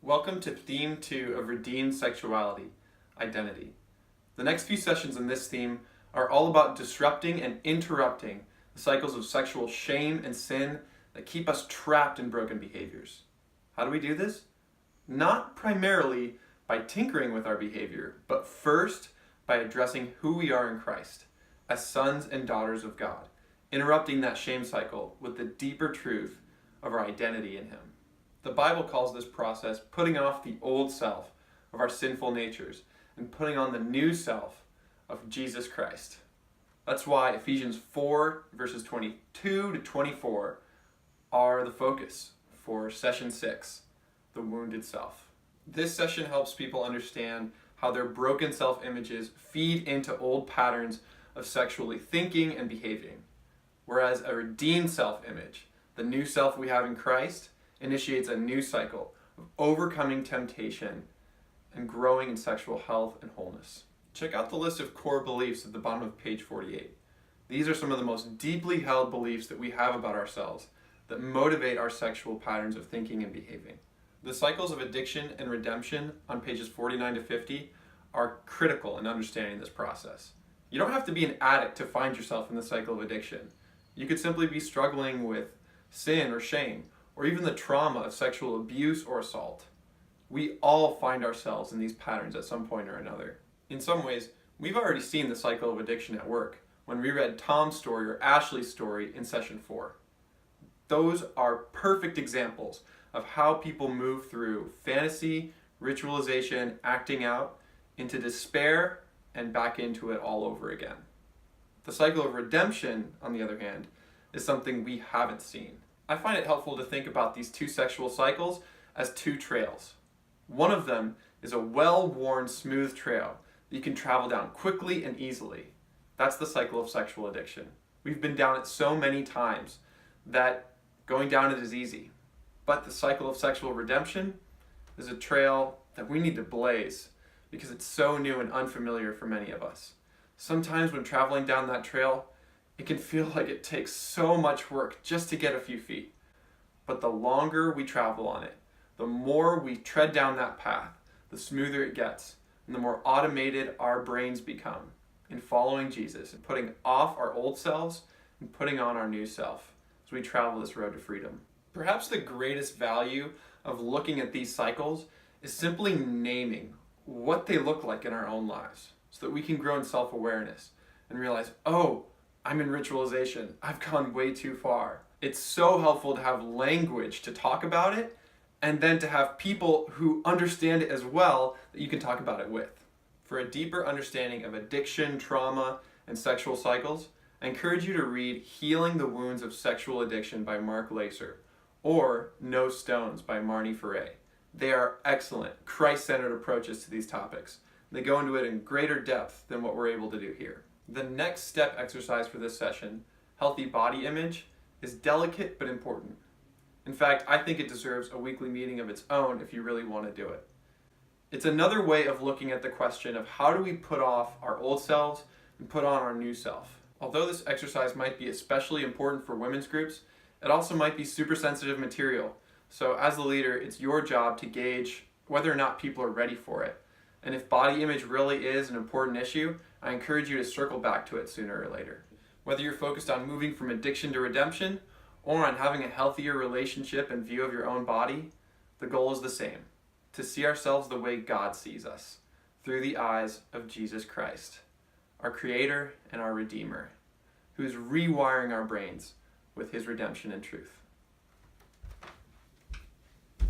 Welcome to Theme 2 of Redeemed Sexuality, Identity. The next few sessions in this theme are all about disrupting and interrupting the cycles of sexual shame and sin that keep us trapped in broken behaviors. How do we do this? Not primarily by tinkering with our behavior, but first by addressing who we are in Christ as sons and daughters of God, interrupting that shame cycle with the deeper truth of our identity in Him. The Bible calls this process putting off the old self of our sinful natures and putting on the new self of Jesus Christ. That's why Ephesians 4 verses 22 to 24 are the focus for session 6, the wounded self. This session helps people understand how their broken self-images feed into old patterns of sexually thinking and behaving, whereas a redeemed self-image, the new self we have in Christ, initiates a new cycle of overcoming temptation and growing in sexual health and wholeness. Check out the list of core beliefs at the bottom of page 48. These are some of the most deeply held beliefs that we have about ourselves that motivate our sexual patterns of thinking and behaving. The cycles of addiction and redemption on pages 49 to 50 are critical in understanding this process. You don't have to be an addict to find yourself in the cycle of addiction. You could simply be struggling with sin or shame, or even the trauma of sexual abuse or assault. We all find ourselves in these patterns at some point or another. In some ways, we've already seen the cycle of addiction at work when we read Tom's story or Ashley's story in session 4. Those are perfect examples of how people move through fantasy, ritualization, acting out, into despair, and back into it all over again. The cycle of redemption, on the other hand, is something we haven't seen. I find it helpful to think about these two sexual cycles as two trails. One of them is a well-worn, smooth trail that you can travel down quickly and easily. That's the cycle of sexual addiction. We've been down it so many times that going down it is easy. But the cycle of sexual redemption is a trail that we need to blaze because it's so new and unfamiliar for many of us. Sometimes when traveling down that trail, it can feel like it takes so much work just to get a few feet. But the longer we travel on it, the more we tread down that path, the smoother it gets, and the more automated our brains become in following Jesus and putting off our old selves and putting on our new self as we travel this road to freedom. Perhaps the greatest value of looking at these cycles is simply naming what they look like in our own lives so that we can grow in self-awareness and realize, oh, I'm in ritualization. I've gone way too far. It's so helpful to have language to talk about it and then to have people who understand it as well that you can talk about it with. For a deeper understanding of addiction, trauma, and sexual cycles, I encourage you to read Healing the Wounds of Sexual Addiction by Mark Lacer or No Stones by Marnie Ferre. They are excellent, Christ-centered approaches to these topics. They go into it in greater depth than what we're able to do here. The next step exercise for this session, healthy body image, is delicate but important. In fact, I think it deserves a weekly meeting of its own if you really want to do it. It's another way of looking at the question of how do we put off our old selves and put on our new self. Although this exercise might be especially important for women's groups, it also might be super sensitive material. So as the leader, it's your job to gauge whether or not people are ready for it. And if body image really is an important issue, I encourage you to circle back to it sooner or later. Whether you're focused on moving from addiction to redemption or on having a healthier relationship and view of your own body, the goal is the same: to see ourselves the way God sees us, through the eyes of Jesus Christ, our Creator and our Redeemer, who is rewiring our brains with His redemption and truth.